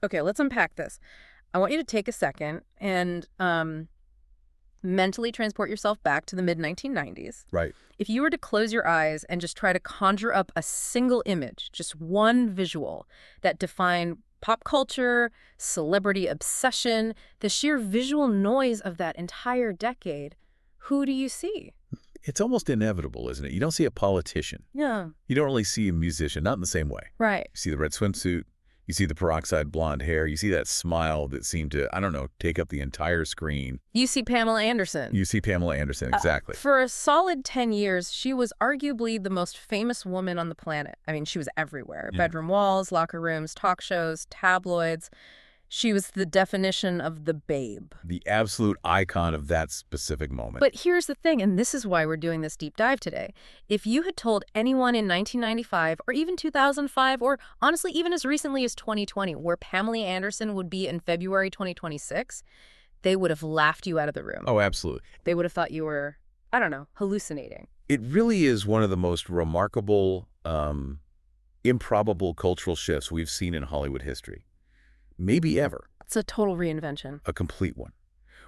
Okay, let's unpack this. I want you to take a second and mentally transport yourself back to the mid-1990s. Right. If you were to close your eyes and just try to conjure up a single image, just one visual that defined pop culture, celebrity obsession, the sheer visual noise of that entire decade, who do you see? It's almost inevitable, isn't it? You don't see a politician. Yeah. You don't really see a musician, not in the same way. Right. You see the red swimsuit. You see the peroxide blonde hair. You see that smile that seemed to, I don't know, take up the entire screen. You see Pamela Anderson. You see Pamela Anderson, exactly. For a solid 10 years, she was arguably the most famous woman on the planet. I mean, she was everywhere. Yeah. Bedroom walls, locker rooms, talk shows, tabloids. She was the definition of the babe. The absolute icon of that specific moment. But here's the thing, and this is why we're doing this deep dive today. If you had told anyone in 1995 or even 2005 or honestly even as recently as 2020 where Pamela Anderson would be in February 2026, they would have laughed you out of the room. Oh, absolutely. They would have thought you were, I don't know, hallucinating. It really is one of the most remarkable, improbable cultural shifts we've seen in Hollywood history. Maybe ever. It's a total reinvention. A complete one.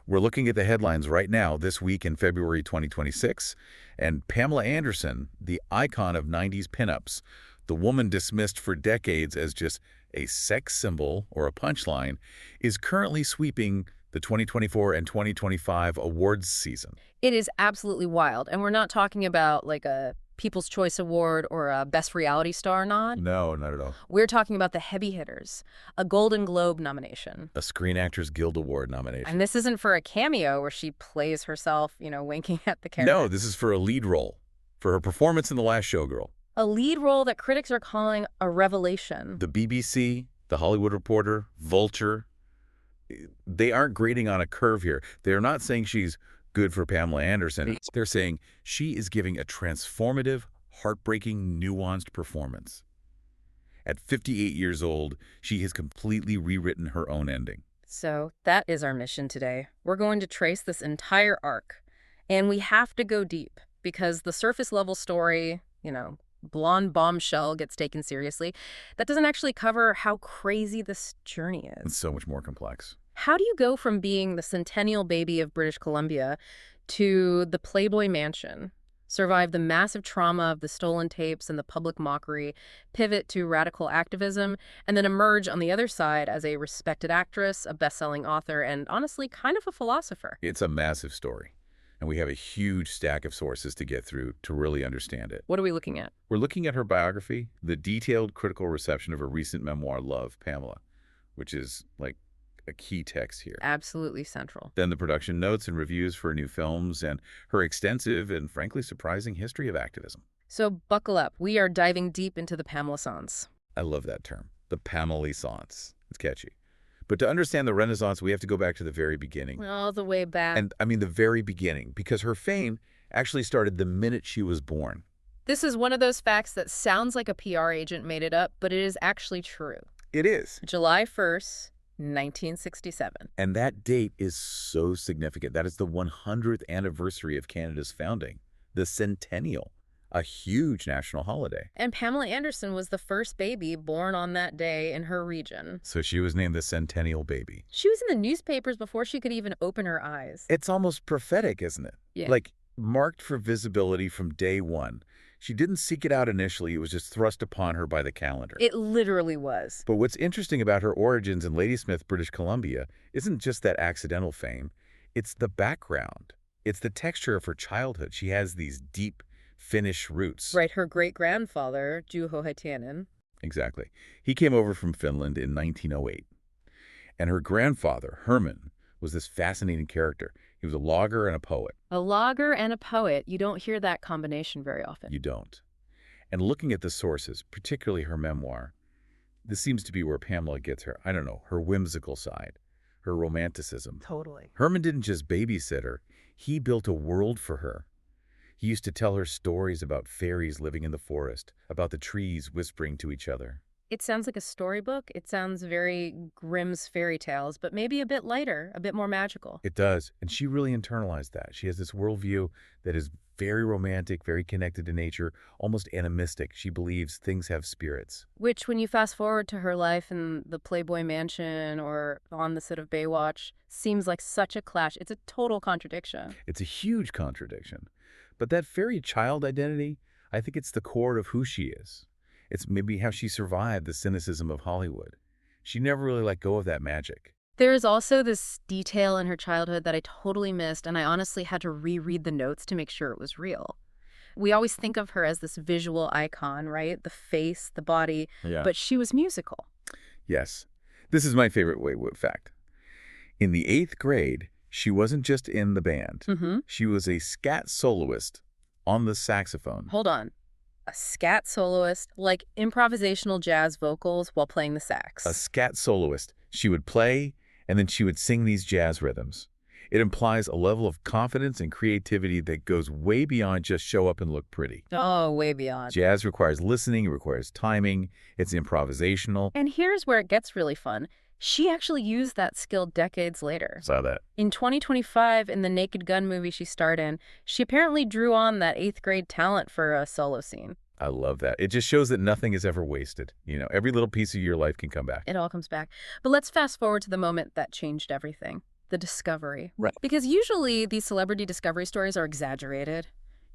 We're looking at the headlines right now this week in February 2026, and Pamela Anderson, the icon of 90s pinups, the woman dismissed for decades as just a sex symbol or a punchline, is currently sweeping the 2024 and 2025 awards season. It is absolutely wild, and we're not talking about like a People's Choice Award or a Best Reality Star nod. No, not at all. We're talking about the heavy hitters, a Golden Globe nomination. A Screen Actors Guild Award nomination. And this isn't for a cameo where she plays herself, winking at the camera. No, this is for a lead role, for her performance in The Last Showgirl. A lead role that critics are calling a revelation. The BBC, The Hollywood Reporter, Vulture, they aren't grading on a curve here. They're not saying she's good for Pamela Anderson. They're saying she is giving a transformative, heartbreaking, nuanced performance. At 58 years old, she has completely rewritten her own ending. So that is our mission today. We're going to trace this entire arc. And we have to go deep because the surface level story, blonde bombshell gets taken seriously. That doesn't actually cover how crazy this journey is. It's so much more complex. How do you go from being the Centennial Baby of British Columbia to the Playboy Mansion, survive the massive trauma of the stolen tapes and the public mockery, pivot to radical activism, and then emerge on the other side as a respected actress, a best-selling author, and honestly, kind of a philosopher? It's a massive story, and we have a huge stack of sources to get through to really understand it. What are we looking at? We're looking at her biography, the detailed critical reception of her recent memoir, Love, Pamela, which is like a key text here. Absolutely central. Then the production notes and reviews for new films and her extensive and frankly surprising history of activism. So buckle up. We are diving deep into the Pamela-sance. I love that term, the Pamela-sance. It's catchy. But to understand the Renaissance, we have to go back to the very beginning. All the way back. And I mean the very beginning, because her fame actually started the minute she was born. This is one of those facts that sounds like a PR agent made it up, but it is actually true. It is. July 1st, 1967. And that date is so significant. That is the 100th anniversary of Canada's founding, the Centennial, a huge national holiday. And Pamela Anderson was the first baby born on that day in her region. So she was named the Centennial Baby. She was in the newspapers before she could even open her eyes. It's almost prophetic, isn't it? Yeah. Like, marked for visibility from day one. She didn't seek it out initially. It was just thrust upon her by the calendar. It literally was. But what's interesting about her origins in Ladysmith, British Columbia, isn't just that accidental fame. It's the background. It's the texture of her childhood. She has these deep Finnish roots. Right, her great-grandfather, Juho Haitianen. Exactly. He came over from Finland in 1908. And her grandfather, Herman, was this fascinating character. He was a logger and a poet. A logger and a poet. You don't hear that combination very often. You don't. And looking at the sources, particularly her memoir, this seems to be where Pamela gets her, I don't know, her whimsical side, her romanticism. Totally. Herman didn't just babysit her. He built a world for her. He used to tell her stories about fairies living in the forest, about the trees whispering to each other. It sounds like a storybook. It sounds very Grimm's fairy tales, but maybe a bit lighter, a bit more magical. It does. And she really internalized that. She has this worldview that is very romantic, very connected to nature, almost animistic. She believes things have spirits. Which, when you fast forward to her life in the Playboy Mansion or on the set of Baywatch, seems like such a clash. It's a total contradiction. It's a huge contradiction. But that fairy child identity, I think it's the core of who she is. It's maybe how she survived the cynicism of Hollywood. She never really let go of that magic. There is also this detail in her childhood that I totally missed, and I honestly had to reread the notes to make sure it was real. We always think of her as this visual icon, right? The face, the body, Yeah. but she was musical. Yes. This is my favorite fact. In the 8th grade, she wasn't just in the band. Mm-hmm. She was a scat soloist on the saxophone. Hold on. A scat soloist, like improvisational jazz vocals while playing the sax. A scat soloist. She would play, and then she would sing these jazz rhythms. It implies a level of confidence and creativity that goes way beyond just show up and look pretty. Oh, way beyond. Jazz requires listening, it requires timing, it's improvisational. And here's where it gets really fun. She actually used that skill decades later. Saw that. In 2025, in the Naked Gun movie she starred in, she apparently drew on that 8th grade talent for a solo scene. I love that. It just shows that nothing is ever wasted. You know, every little piece of your life can come back. It all comes back. But let's fast forward to the moment that changed everything. The discovery. Right. Because usually these celebrity discovery stories are exaggerated.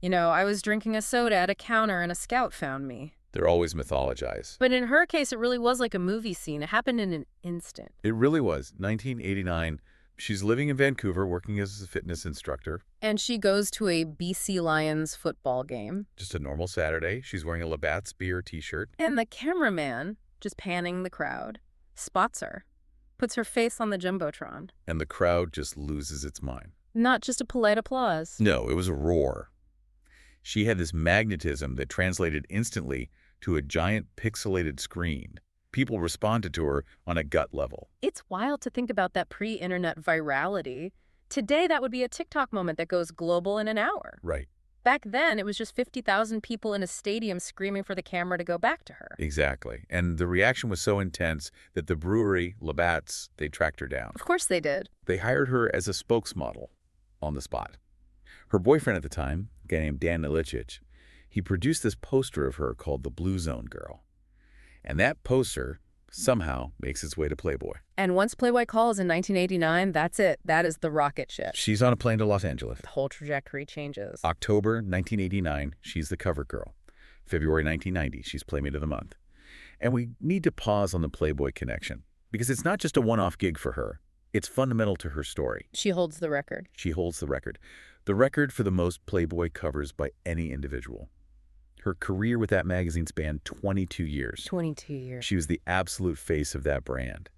You know, I was drinking a soda at a counter and a scout found me. They're always mythologized. But in her case, it really was like a movie scene. It happened in an instant. It really was. 1989. She's living in Vancouver, working as a fitness instructor. And she goes to a BC Lions football game. Just a normal Saturday. She's wearing a Labatt's beer t-shirt. And the cameraman, just panning the crowd, spots her, puts her face on the Jumbotron. And the crowd just loses its mind. Not just a polite applause. No, it was a roar. She had this magnetism that translated instantly to a giant pixelated screen. People responded to her on a gut level. It's wild to think about that pre-internet virality. Today, that would be a TikTok moment that goes global in an hour. Right. Back then, it was just 50,000 people in a stadium screaming for the camera to go back to her. Exactly. And the reaction was so intense that the brewery, Labatt's, they tracked her down. Of course they did. They hired her as a spokesmodel on the spot. Her boyfriend at the time, a guy named Dan Ilitchich, he produced this poster of her called the Blue Zone Girl. And that poster somehow makes its way to Playboy. And once Playboy calls in 1989, that's it. That is the rocket ship. She's on a plane to Los Angeles. The whole trajectory changes. October 1989, she's the cover girl. February 1990, she's Playmate of the Month. And we need to pause on the Playboy connection, because it's not just a one-off gig for her. It's fundamental to her story. She holds the record. She holds the record. The record for the most Playboy covers by any individual. Her career with that magazine spanned 22 years. 22 years. She was the absolute face of that brand.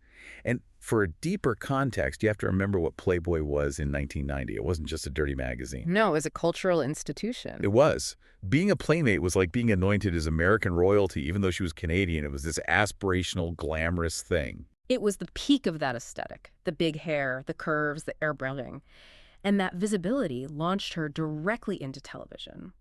And for a deeper context, you have to remember what Playboy was in 1990. It wasn't just a dirty magazine. No, it was a cultural institution. It was. Being a Playmate was like being anointed as American royalty, even though she was Canadian. It was this aspirational, glamorous thing. It was the peak of that aesthetic. The big hair, the curves, the airbrushing. And that visibility launched her directly into television.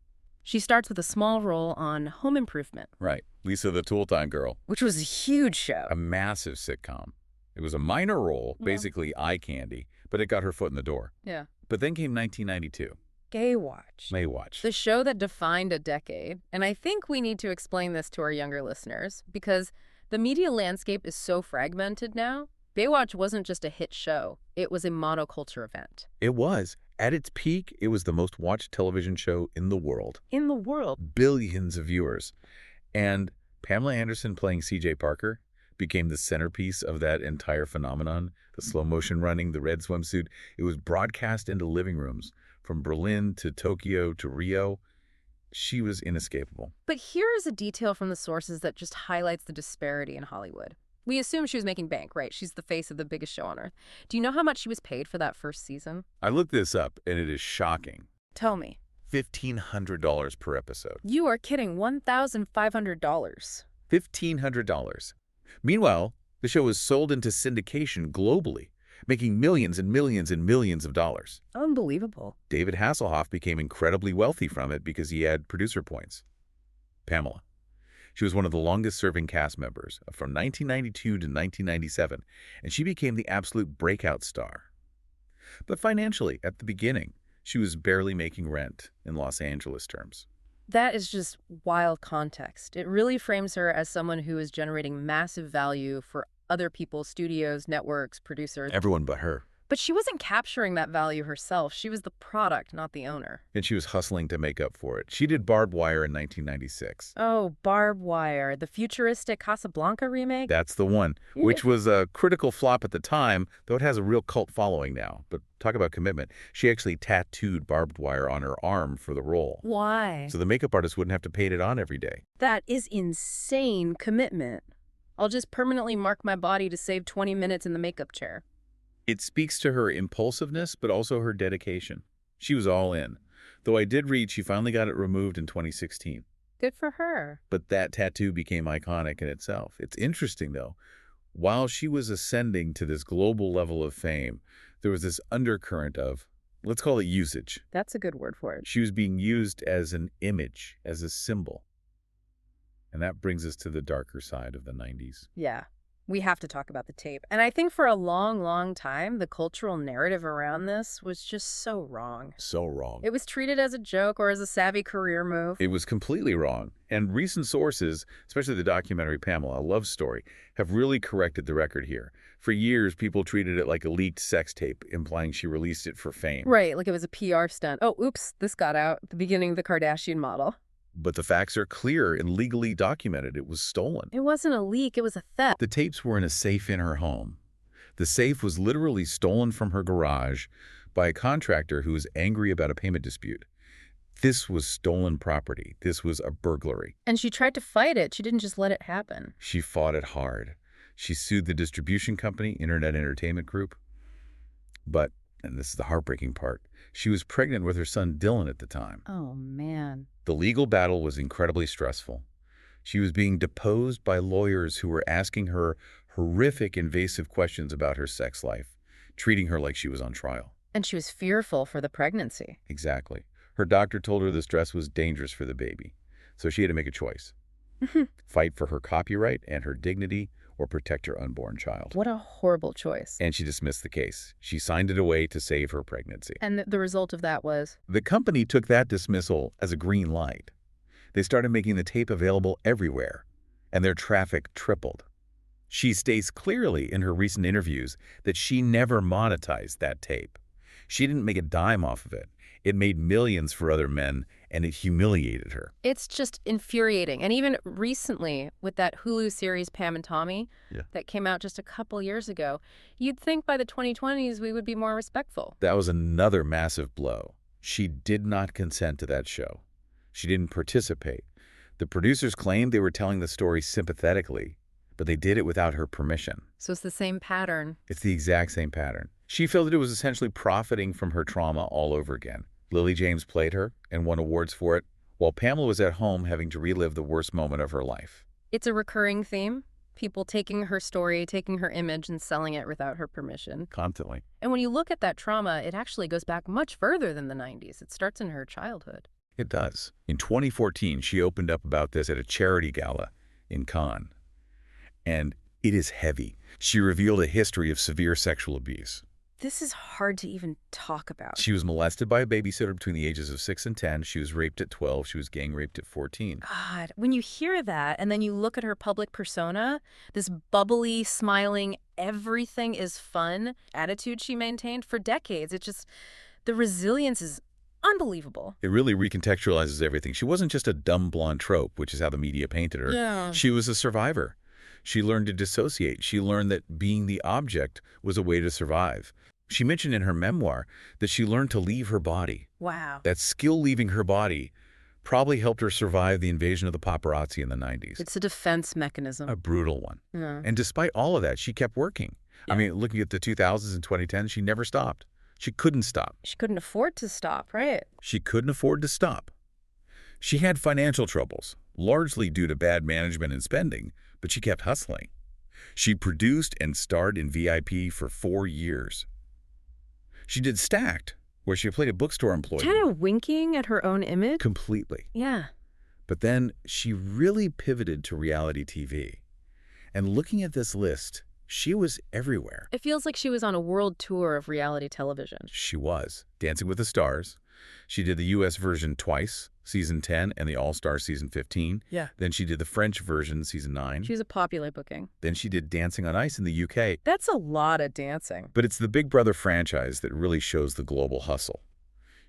She starts with a small role on Home Improvement. Right. Lisa the Tool Time Girl. Which was a huge show. A massive sitcom. It was a minor role, basically eye candy, but it got her foot in the door. Yeah. But then came 1992. Baywatch. The show that defined a decade. And I think we need to explain this to our younger listeners because the media landscape is so fragmented now. Baywatch wasn't just a hit show. It was a monoculture event. It was. At its peak, it was the most watched television show in the world. In the world. Billions of viewers. And Pamela Anderson playing C.J. Parker became the centerpiece of that entire phenomenon. The slow motion running, the red swimsuit. It was broadcast into living rooms from Berlin to Tokyo to Rio. She was inescapable. But here is a detail from the sources that just highlights the disparity in Hollywood. We assume she was making bank, right? She's the face of the biggest show on earth. Do you know how much she was paid for that first season? I looked this up, and it is shocking. Tell me. $1,500 per episode. You are kidding. $1,500. $1,500. Meanwhile, the show was sold into syndication globally, making millions and millions and millions of dollars. Unbelievable. David Hasselhoff became incredibly wealthy from it because he had producer points. Pamela. She was one of the longest-serving cast members from 1992 to 1997, and she became the absolute breakout star. But financially, at the beginning, She was barely making rent in Los Angeles terms. That is just wild context. It really frames her as someone who is generating massive value for other people, studios, networks, producers. Everyone but her. But she wasn't capturing that value herself. She was the product, not the owner. And she was hustling to make up for it. She did Barbed Wire in 1996. Oh, Barbed Wire, the futuristic Casablanca remake? That's the one, which was a critical flop at the time, though it has a real cult following now. But talk about commitment. She actually tattooed barbed wire on her arm for the role. Why? So the makeup artist wouldn't have to paint it on every day. That is insane commitment. I'll just permanently mark my body to save 20 minutes in the makeup chair. It speaks to her impulsiveness, but also her dedication. She was all in. Though I did read she finally got it removed in 2016. Good for her. But that tattoo became iconic in itself. It's interesting, though. While she was ascending to this global level of fame, there was this undercurrent of, let's call it usage. That's a good word for it. She was being used as an image, as a symbol. And that brings us to the darker side of the 90s. Yeah. We have to talk about the tape. And I think for a long, long time, the cultural narrative around this was just so wrong. So wrong. It was treated as a joke or as a savvy career move. It was completely wrong. And recent sources, especially the documentary Pamela, a love story, have really corrected the record here. For years, people treated it like a leaked sex tape, implying she released it for fame. Right, like it was a PR stunt. Oh, oops, this got out at the beginning of the Kardashian model. But the facts are clear and legally documented. It was stolen. It wasn't a leak, it was a theft. The tapes were in a safe in her home. The safe was literally stolen from her garage by a contractor who was angry about a payment dispute. This was stolen property. This was a burglary. And she tried to fight it. She didn't just let it happen. She fought it hard. She sued the distribution company, Internet Entertainment Group. But, and this is the heartbreaking part, she was pregnant with her son Dylan at the time. Oh, man. The legal battle was incredibly stressful. She was being deposed by lawyers who were asking her horrific, invasive questions about her sex life, treating her like she was on trial. And she was fearful for the pregnancy. Exactly. Her doctor told her the stress was dangerous for the baby. So she had to make a choice. Fight for her copyright and her dignity, or protect her unborn child. What a horrible choice. And she dismissed the case. She signed it away to save her pregnancy. And the result of that was? The company took that dismissal as a green light. They started making the tape available everywhere, and their traffic tripled. She states clearly in her recent interviews that she never monetized that tape. She didn't make a dime off of it. It made millions for other men, and it humiliated her. It's just infuriating. And even recently, with that Hulu series Pam and Tommy that came out just a couple years ago, you'd think by the 2020s we would be more respectful. That was another massive blow. She did not consent to that show. She didn't participate. The producers claimed they were telling the story sympathetically, but they did it without her permission. So it's the same pattern. It's the exact same pattern. She felt that it was essentially profiting from her trauma all over again. Lily James played her and won awards for it, while Pamela was at home having to relive the worst moment of her life. It's a recurring theme. People taking her story, taking her image, and selling it without her permission. Constantly. And when you look at that trauma, it actually goes back much further than the 90s. It starts in her childhood. It does. In 2014, she opened up about this at a charity gala in Cannes. And it is heavy. She revealed a history of severe sexual abuse. This is hard to even talk about. She was molested by a babysitter between the ages of 6 and 10. She was raped at 12. She was gang raped at 14. God, when you hear that and then you look at her public persona, this bubbly, smiling, everything is fun attitude she maintained for decades, the resilience is unbelievable. It really recontextualizes everything. She wasn't just a dumb blonde trope, which is how the media painted her. Yeah. She was a survivor. She learned to dissociate. She learned that being the object was a way to survive. She mentioned in her memoir that she learned to leave her body. Wow. That skill leaving her body probably helped her survive the invasion of the paparazzi in the 90s. It's a defense mechanism. A brutal one. Yeah. And despite all of that, she kept working. Yeah. I mean, looking at the 2000s and 2010s, she never stopped. She couldn't stop. She couldn't afford to stop, right? She couldn't afford to stop. She had financial troubles, largely due to bad management and spending, but she kept hustling. She produced and starred in VIP for 4 years. She did Stacked, where she played a bookstore employee. Kind of winking at her own image? Completely. Yeah. But then she really pivoted to reality TV. And looking at this list, She was everywhere. It feels like she was on a world tour of reality television. She was. Dancing with the Stars. She did the U.S. version twice, season 10 and the All-Star season 15. Yeah. Then she did the French version, season 9. She was a popular booking. Then she did Dancing on Ice in the U.K. That's a lot of dancing. But it's the Big Brother franchise that really shows the global hustle.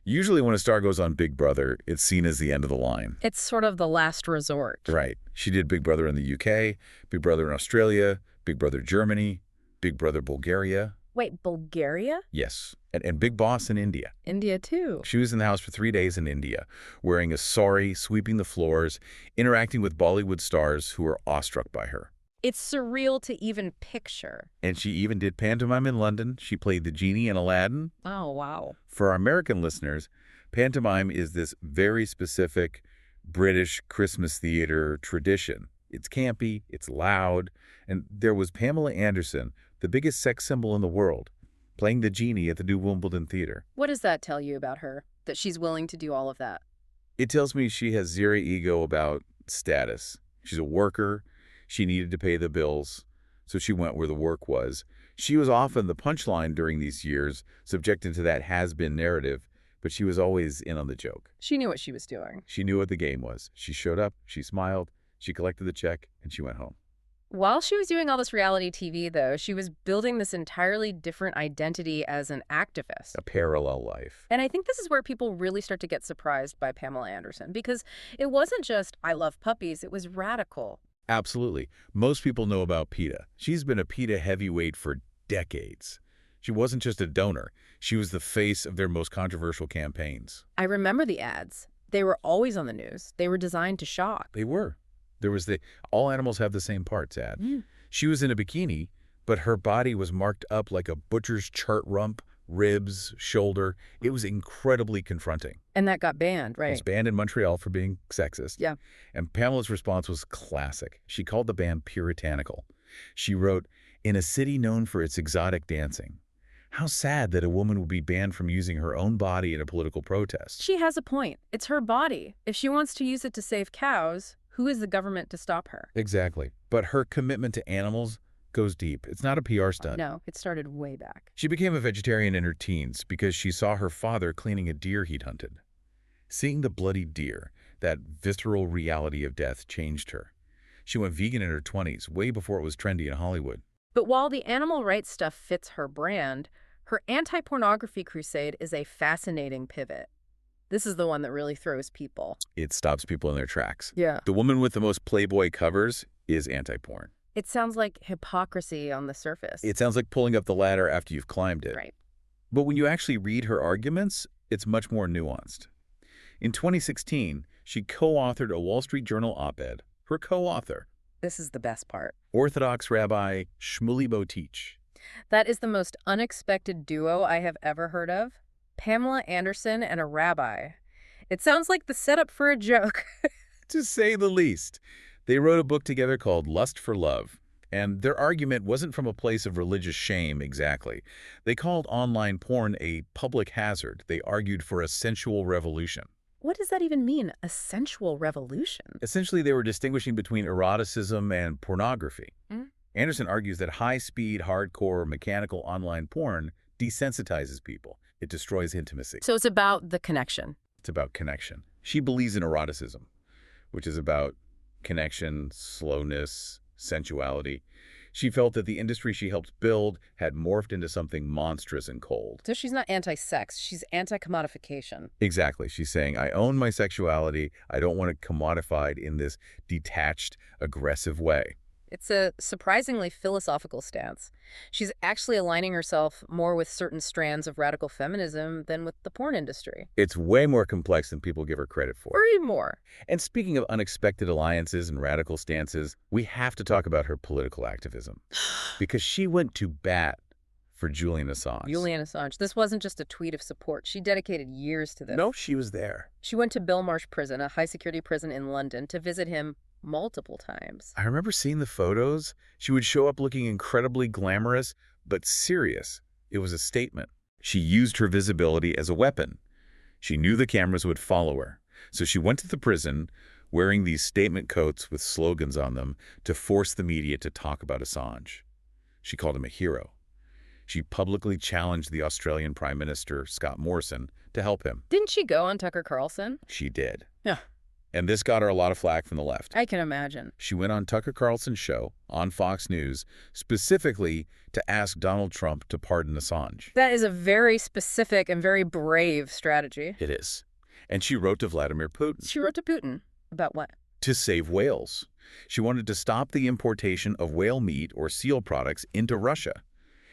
Usually when a star goes on Big Brother, it's seen as the end of the line. It's sort of the last resort. Right. She did Big Brother in the UK, Big Brother in Australia, Big Brother Germany, Big Brother Bulgaria. Wait, Bulgaria? Yes. And Big Boss in India. India, too. She was in the house for 3 days in India, wearing a sari, sweeping the floors, interacting with Bollywood stars who were awestruck by her. It's surreal to even picture. And she even did pantomime in London. She played the genie in Aladdin. Oh, wow. For our American listeners, pantomime is this very specific British Christmas theater tradition. It's campy, it's loud, and there was Pamela Anderson, the biggest sex symbol in the world, playing the genie at the New Wimbledon Theater. What does that tell you about her, that she's willing to do all of that? It tells me she has zero ego about status. She's a worker. She needed to pay the bills, so she went where the work was. She was often the punchline during these years, subjected to that has-been narrative, but she was always in on the joke. She knew what she was doing. She knew what the game was. She showed up, she smiled, she collected the check, and she went home. While she was doing all this reality TV, though, she was building this entirely different identity as an activist. A parallel life. And I think this is where people really start to get surprised by Pamela Anderson, because it wasn't just, I love puppies, it was radical. Absolutely. Most people know about PETA. She's been a PETA heavyweight for decades. She wasn't just a donor. She was the face of their most controversial campaigns. I remember the ads. They were always on the news. They were designed to shock. They were. There was the all animals have the same parts ad. Mm. She was in a bikini, but her body was marked up like a butcher's chart rump, ribs, shoulder. It was incredibly confronting. And that got banned, It right? was banned in Montreal for being sexist. Yeah. And Pamela's response was classic. She called the ban puritanical. She wrote, "In a city known for its exotic dancing, how sad that a woman would be banned from using her own body in a political protest." She has a point. It's her body. If she wants to use it to save cows, who is the government to stop her? Exactly. But her commitment to animals goes deep. It's not a PR stunt. No, it started way back. She became a vegetarian in her teens because she saw her father cleaning a deer he'd hunted. Seeing the bloody deer, that visceral reality of death, changed her. She went vegan in her 20s, way before it was trendy in Hollywood. But while the animal rights stuff fits her brand, her anti-pornography crusade is a fascinating pivot. This is the one that really throws people. It stops people in their tracks. Yeah. The woman with the most Playboy covers is anti-porn. It sounds like hypocrisy on the surface. It sounds like pulling up the ladder after you've climbed it. Right. But when you actually read her arguments, it's much more nuanced. In 2016, she co-authored a Wall Street Journal op-ed. Her co-author, This is the best part. Orthodox Rabbi Shmuley Boteach. That is the most unexpected duo I have ever heard of. Pamela Anderson and a rabbi. It sounds like the setup for a joke. To say the least. They wrote a book together called Lust for Love, and their argument wasn't from a place of religious shame exactly. They called online porn a public hazard. They argued for a sensual revolution. What does that even mean, a sensual revolution? Essentially, they were distinguishing between eroticism and pornography. Mm. Anderson argues that high-speed, hardcore, mechanical online porn desensitizes people. It destroys intimacy. So it's about the connection. It's about connection. She believes in eroticism, which is about connection, slowness, sensuality. She felt that the industry she helped build had morphed into something monstrous and cold. So she's not anti-sex, she's anti-commodification. Exactly. She's saying, I own my sexuality. I don't want it commodified in this detached, aggressive way. It's a surprisingly philosophical stance. She's actually aligning herself more with certain strands of radical feminism than with the porn industry. It's way more complex than people give her credit for. Or even more. And speaking of unexpected alliances and radical stances, we have to talk about her political activism. Because she went to bat for Julian Assange. Julian Assange. This wasn't just a tweet of support. She dedicated years to this. No, she was there. She went to Belmarsh Prison, a high-security prison in London, to visit him multiple times. I remember seeing the photos. She would show up looking incredibly glamorous, but serious. It was a statement. She used her visibility as a weapon. She knew the cameras would follow her. So she went to the prison wearing these statement coats with slogans on them to force the media to talk about Assange. She called him a hero. She publicly challenged the Australian Prime Minister, Scott Morrison, to help him. Didn't she go on Tucker Carlson? She did. Yeah. And this got her a lot of flack from the left. I can imagine. She went on Tucker Carlson's show on Fox News specifically to ask Donald Trump to pardon Assange. That is a very specific and very brave strategy. It is. And she wrote to Vladimir Putin. She wrote to Putin. About what? To save whales. She wanted to stop the importation of whale meat or seal products into Russia.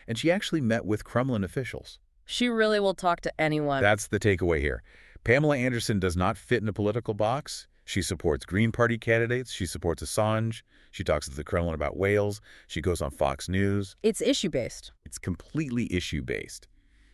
And she actually met with Kremlin officials. She really will talk to anyone. That's the takeaway here. Pamela Anderson does not fit in a political box. She supports Green Party candidates. She supports Assange. She talks to the Kremlin about whales. She goes on Fox News. It's issue-based. It's completely issue-based.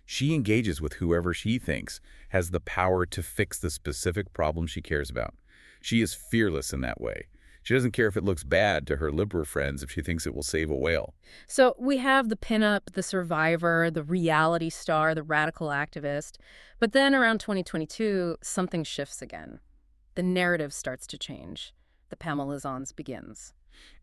She engages with whoever she thinks has the power to fix the specific problem she cares about. She is fearless in that way. She doesn't care if it looks bad to her liberal friends if she thinks it will save a whale. So we have the pinup, the survivor, the reality star, the radical activist. But then around 2022, something shifts again. The narrative starts to change. The Pamela Renaissance begins.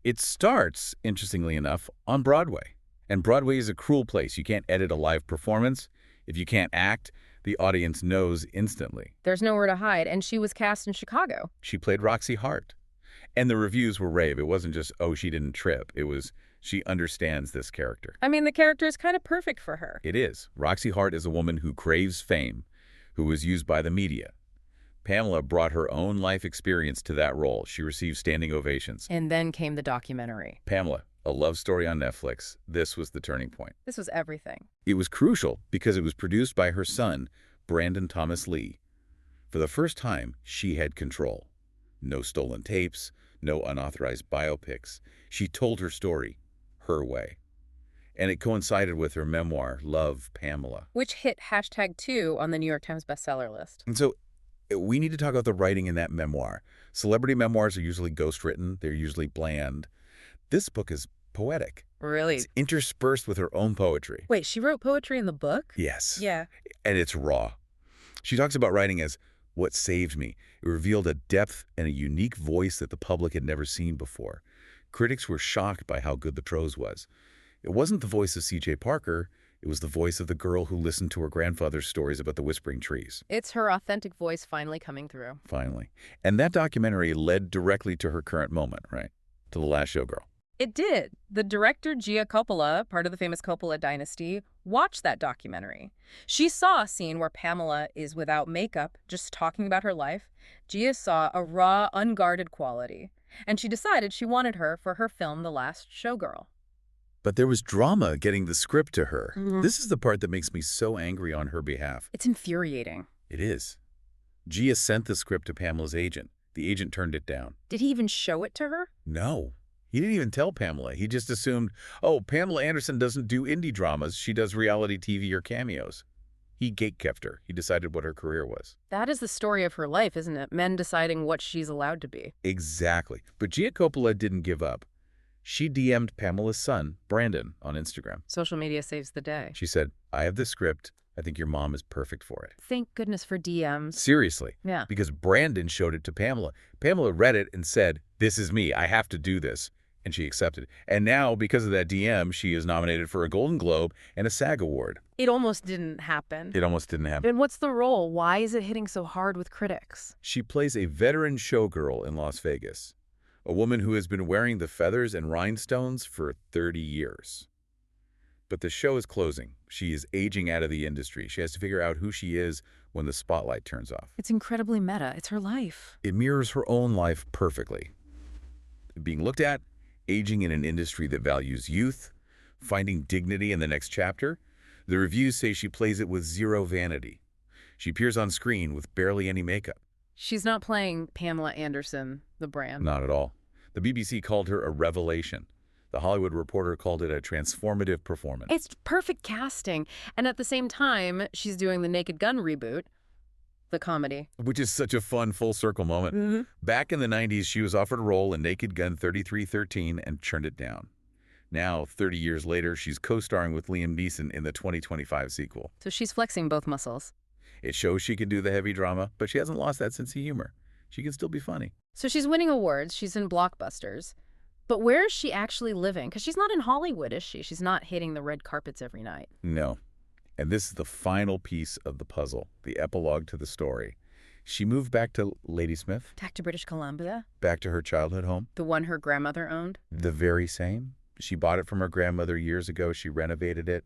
It starts, interestingly enough, on Broadway. And Broadway is a cruel place. You can't edit a live performance. If you can't act, the audience knows instantly. There's nowhere to hide, and she was cast in Chicago. She played Roxy Hart. And the reviews were rave. It wasn't just, oh, she didn't trip. It was, she understands this character. I mean, the character is kind of perfect for her. It is. Roxy Hart is a woman who craves fame, who was used by the media. Pamela brought her own life experience to that role. She received standing ovations. And then came the documentary. Pamela, a love story on Netflix. This was the turning point. This was everything. It was crucial because it was produced by her son, Brandon Thomas Lee. For the first time, she had control. No stolen tapes, no unauthorized biopics. She told her story, her way. And it coincided with her memoir, Love, Pamela. Which hit #2 on the New York Times bestseller list. And so we need to talk about the writing in that memoir. Celebrity memoirs are usually ghostwritten. They're usually bland. This book is poetic. Really? It's interspersed with her own poetry. Wait, she wrote poetry in the book? Yes. Yeah. And it's raw. She talks about writing as what saved me. It revealed a depth and a unique voice that the public had never seen before. Critics were shocked by how good the prose was. It wasn't the voice of C.J. Parker. It was the voice of the girl who listened to her grandfather's stories about the whispering trees. It's her authentic voice finally coming through. Finally. And that documentary led directly to her current moment, right? To The Last Showgirl. It did. The director, Gia Coppola, part of the famous Coppola dynasty, watched that documentary. She saw a scene where Pamela is without makeup, just talking about her life. Gia saw a raw, unguarded quality, and she decided she wanted her for her film, The Last Showgirl. But there was drama getting the script to her. This is the part that makes me so angry on her behalf. It's infuriating. It is. Gia sent the script to Pamela's agent. The agent turned it down. Did he even show it to her? No. He didn't even tell Pamela. He just assumed, oh, Pamela Anderson doesn't do indie dramas. She does reality TV or cameos. He gatekept her. He decided what her career was. That is the story of her life, isn't it? Men deciding what she's allowed to be. Exactly. But Gia Coppola didn't give up. She DM'd Pamela's son, Brandon, on Instagram. Social media saves the day. She said, I have the script. I think your mom is perfect for it. Thank goodness for DMs. Seriously. Yeah. Because Brandon showed it to Pamela. Pamela read it and said, this is me. I have to do this. And she accepted. And now, because of that DM, she is nominated for a Golden Globe and a SAG Award. It almost didn't happen. It almost didn't happen. And what's the role? Why is it hitting so hard with critics? She plays a veteran showgirl in Las Vegas, a woman who has been wearing the feathers and rhinestones for 30 years. But the show is closing. She is aging out of the industry. She has to figure out who she is when the spotlight turns off. It's incredibly meta. It's her life. It mirrors her own life perfectly. Being looked at, aging in an industry that values youth, finding dignity in the next chapter. The reviews say she plays it with zero vanity. She appears on screen with barely any makeup. She's not playing Pamela Anderson, the brand. Not at all. The BBC called her a revelation. The Hollywood Reporter called it a transformative performance. It's perfect casting. And at the same time, she's doing the Naked Gun reboot, the comedy. Which is such a fun full-circle moment. Back in the 90s, she was offered a role in Naked Gun 3313 and turned it down. Now, 30 years later, she's co-starring with Liam Neeson in the 2025 sequel. So she's flexing both muscles. It shows she can do the heavy drama, but she hasn't lost that sense of humor. She can still be funny. So she's winning awards. She's in blockbusters. But where is she actually living? Because she's not in Hollywood, is she? She's not hitting the red carpets every night. No. And this is the final piece of the puzzle, the epilogue to the story. She moved back to Ladysmith, Back to British Columbia, back to her childhood home. the one her grandmother owned. The very same. She bought it from her grandmother years ago. She renovated it.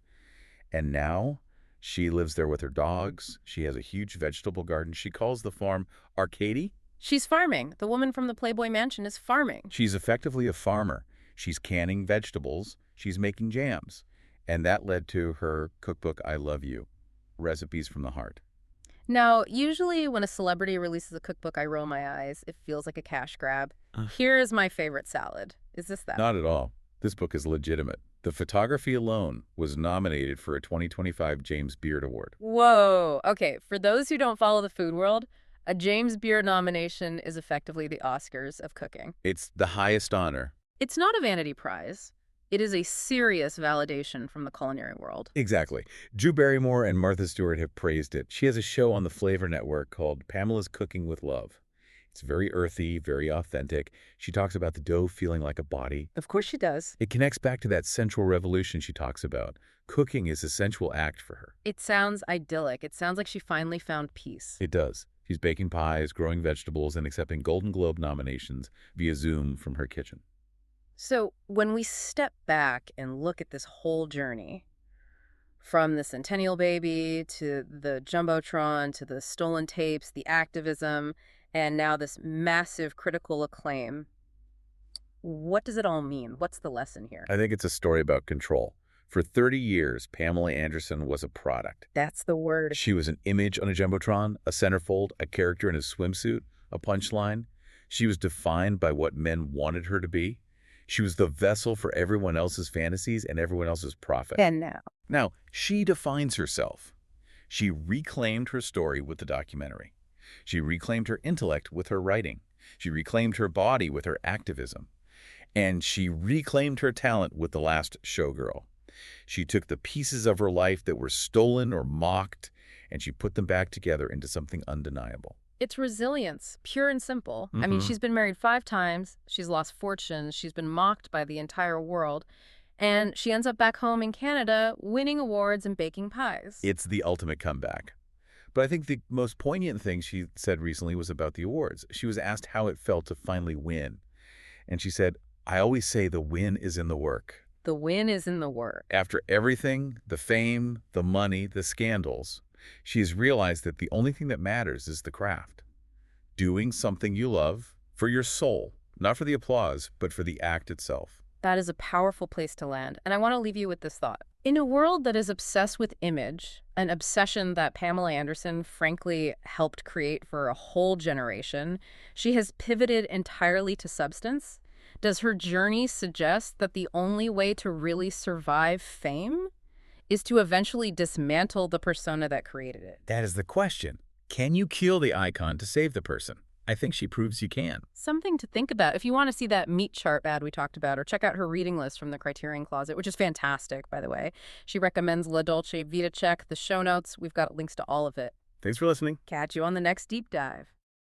And now she lives there with her dogs. She has a huge vegetable garden. She calls the farm Arcady. She's farming. The woman from the Playboy Mansion is farming. She's effectively a farmer. She's canning vegetables. She's making jams. And that led to her cookbook, I Love You, Recipes from the Heart. Now, usually when a celebrity releases a cookbook, I roll my eyes. It feels like a cash grab. Here is my favorite salad. Is this that? Not at all. This book is legitimate. The photography alone was nominated for a 2025 James Beard Award. Whoa. Okay, for those who don't follow the food world, a James Beard nomination is effectively the Oscars of cooking. It's the highest honor. It's not a vanity prize. It is a serious validation from the culinary world. Exactly. Drew Barrymore and Martha Stewart have praised it. She has a show on the Flavor Network called Pamela's Cooking with Love. It's very earthy, very authentic. She talks about the dough feeling like a body. Of course she does. It connects back to that sensual revolution she talks about. Cooking is a sensual act for her. It sounds idyllic. It sounds like she finally found peace. It does. She's baking pies, growing vegetables, and accepting Golden Globe nominations via Zoom from her kitchen. So when we step back and look at this whole journey, from the Centennial Baby to the Jumbotron to the stolen tapes, the activism, and now this massive critical acclaim, what does it all mean? What's the lesson here? I think it's a story about control. For 30 years, Pamela Anderson was a product. That's the word. She was an image on a Jumbotron, a centerfold, a character in a swimsuit, a punchline. She was defined by what men wanted her to be. She was the vessel for everyone else's fantasies and everyone else's profit. And now? Now, she defines herself. She reclaimed her story with the documentary. She reclaimed her intellect with her writing. She reclaimed her body with her activism. And she reclaimed her talent with The Last Showgirl. She took the pieces of her life that were stolen or mocked, and she put them back together into something undeniable. It's resilience, pure and simple. I mean, she's been married 5 times. She's lost fortunes. She's been mocked by the entire world. And she ends up back home in Canada winning awards and baking pies. It's the ultimate comeback. But I think the most poignant thing she said recently was about the awards. She was asked how it felt to finally win. And she said, I always say the win is in the work. The win is in the work. After everything, the fame, the money, the scandals, she has realized that the only thing that matters is the craft. Doing something you love for your soul, not for the applause, but for the act itself. That is a powerful place to land. And I want to leave you with this thought. In a world that is obsessed with image, an obsession that Pamela Anderson frankly helped create for a whole generation, she has pivoted entirely to substance. Does her journey suggest that the only way to really survive fame is to eventually dismantle the persona that created it? That is the question. Can you kill the icon to save the person? I think she proves you can. Something to think about. If you want to see that meat chart ad we talked about, or check out her reading list from the Criterion Closet, which is fantastic, by the way. She recommends La Dolce Vita. Check the show notes. We've got links to all of it. Thanks for listening. Catch you on the next deep dive.